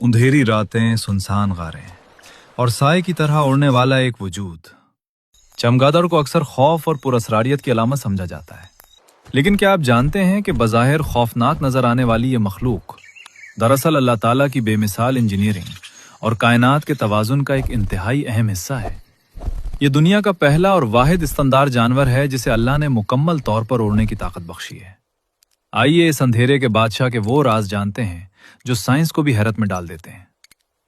अंधेरी रातें, सुनसान गारें और साए की तरह उड़ने वाला एक वजूद। चमगादड़ को अक्सर खौफ और पुरअसरारियत की अलामत समझा जाता है, लेकिन क्या आप जानते हैं कि बज़ाहिर खौफनाक नजर आने वाली ये मखलूक दरअसल अल्लाह ताला की बेमिसाल इंजीनियरिंग और कायनात के तवाज़ुन का एक इंतहाई अहम हिस्सा है। ये दुनिया का पहला और वाहिद इस्तंदार जानवर है जिसे अल्लाह ने मुकम्मल तौर पर उड़ने की ताकत बख्शी है। आइए इस अंधेरे के बादशाह के वो राज जानते हैं जो साइंस को भी हैरत में डाल देते हैं।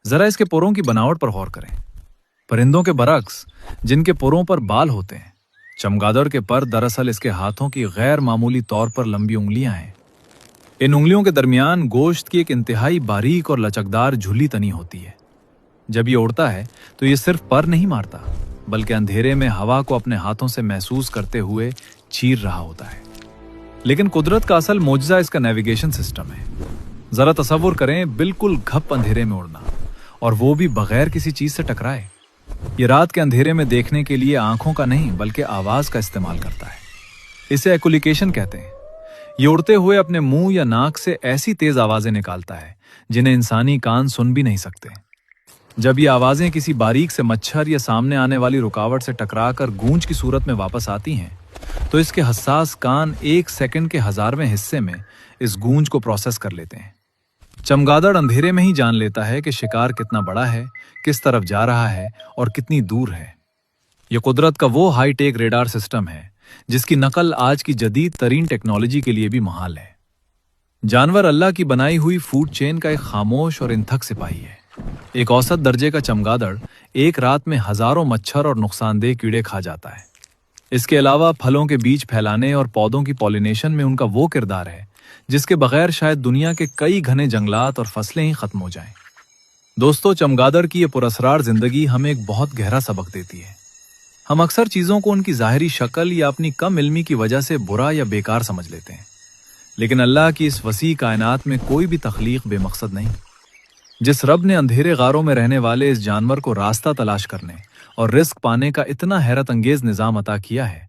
जरा इसके पुरों की बनावट पर गौर करें। परिंदों के बरक्स जिनके पुरों पर बाल होते हैं, चमगादड़ के पर दरअसल इसके हाथों की गैर मामूली तौर पर लंबी उंगलियां हैं। इन उंगलियों के दरमियान गोश्त की एक इंतहाई बारीक और लचकदार झुल्ली तनी होती है। जब ये उड़ता है तो ये सिर्फ पर नहीं मारता, बल्कि अंधेरे में हवा को अपने हाथों से महसूस करते हुए चीर रहा होता है। लेकिन कुदरत का असल मोजज़ा इसका नेविगेशन सिस्टम है। जरा तसव्वुर करें, बिल्कुल घप अंधेरे में उड़ना, और वो भी बगैर किसी चीज से टकराए। ये रात के अंधेरे में देखने के लिए आंखों का नहीं बल्कि आवाज का इस्तेमाल करता है। इसे एकुलिकेशन कहते हैं। ये उड़ते हुए अपने मुंह या नाक से ऐसी तेज आवाजें निकालता है जिन्हें इंसानी कान सुन भी नहीं सकते। जब ये आवाजें किसी बारीक से मच्छर या सामने आने वाली रुकावट से टकराकर गूंज की सूरत में वापस आती हैं, तो इसके हसास कान 1 सेकंड के 1000वें हिस्से में इस गूंज को प्रोसेस कर लेते हैं। चमगादड़ अंधेरे में ही जान लेता है कि शिकार कितना बड़ा है, किस तरफ जा रहा है और कितनी दूर है। यह कुदरत का वो हाई टेक रेडार सिस्टम है जिसकी नकल आज की जदीद तरीन टेक्नोलॉजी के लिए भी मुहाल है। जानवर अल्लाह की बनाई हुई फूड चेन का एक खामोश और इंथक सिपाही है। एक औसत दर्जे का चमगादड़ एक रात में हजारों मच्छर और नुकसानदेह कीड़े खा जाता है। इसके अलावा फलों के बीज फैलाने और पौधों की पॉलिनेशन में उनका वो किरदार है जिसके बगैर शायद दुनिया के कई घने जंगलात और फसलें ही खत्म हो जाएं। दोस्तों, चमगादड़ की ये पुरअसरार जिंदगी हमें एक बहुत गहरा सबक देती है। हम अक्सर चीजों को उनकी जाहिरी शक्ल या अपनी कम इल्मी की वजह से बुरा या बेकार समझ लेते हैं, लेकिन अल्लाह की इस वसी कायनात में कोई भी तख्लीक बेमकसद नहीं। जिस रब ने अंधेरे गारों में रहने वाले इस जानवर को रास्ता तलाश करने और रिस्क पाने का इतना हैरत अंगेज निजाम अता किया है,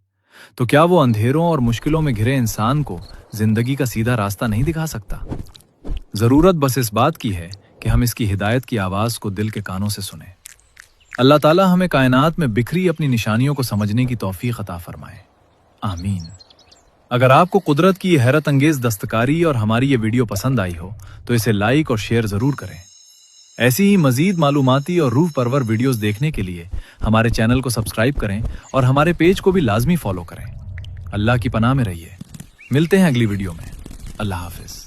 तो क्या वो अंधेरों और मुश्किलों में घिरे इंसान को जिंदगी का सीधा रास्ता नहीं दिखा सकता? जरूरत बस इस बात की है कि हम इसकी हिदायत की आवाज को दिल के कानों से सुने। अल्लाह ताला हमें कायनात में बिखरी अपनी निशानियों को समझने की तौफीक अता फरमाए। आमीन। अगर आपको कुदरत की ये हैरत अंगेज दस्तकारी और हमारी ये वीडियो पसंद आई हो तो इसे लाइक और शेयर जरूर करें। ऐसी ही मजीद मालूमाती और रूह परवर वीडियोस देखने के लिए हमारे चैनल को सब्सक्राइब करें और हमारे पेज को भी लाजमी फॉलो करें। अल्लाह की पनाह में रहिए। मिलते हैं अगली वीडियो में। अल्लाह हाफिज।